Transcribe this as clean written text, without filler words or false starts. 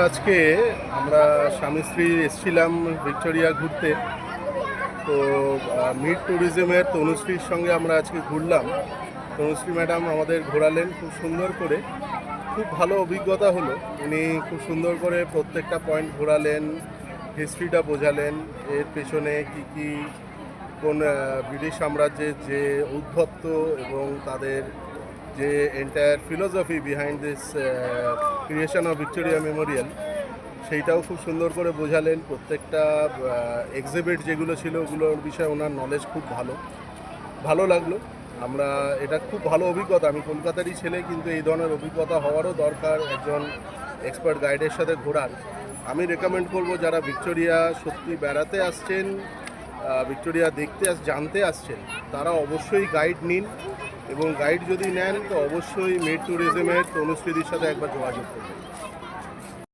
আজকে আমরা স্বামী স্ত্রী এসেছিলাম ভিক্টোরিয়া ঘুরতে। তো মিড ট্যুরিজমের তনুশ্রীর সঙ্গে আমরা আজকে ঘুরলাম। তনুশ্রী ম্যাডাম আমাদের ঘোরালেন খুব সুন্দর করে, খুব ভালো অভিজ্ঞতা হলো। উনি খুব সুন্দর করে প্রত্যেকটা পয়েন্ট ঘোরালেন, হিস্ট্রিটা বোঝালেন, এর পেছনে কী কোন ব্রিটিশ সাম্রাজ্যের যে উদ্ভত্ত এবং তাদের যে entire philosophy behind this creation of Victoria Memorial, সেইটাও খুব সুন্দর করে বোঝালেন। প্রত্যেকটা এক্সিবিট যেগুলো ছিল ওগুলোর বিষয়ে ওনার নলেজ খুব ভালো লাগলো। এটা খুব ভালো অভিজ্ঞতা। আমি কলকাতারই ছেলে, কিন্তু এই ধরনের অভিজ্ঞতা হওয়ারও দরকার একজন এক্সপার্ট গাইডের সাথে ঘোরার। আমি রেকমেন্ড করব যারা ভিক্টোরিয়া সত্যি বেড়াতে আসছেন, ভিক্টোরিয়া জানতে আসছেন, তারা অবশ্যই গাইড নিন, এবং গাইড যদি নেন তো অবশ্যই মিড ট্যুরিজমের তনুশ্রীদির সাথে একবার যোগাযোগ করবেন।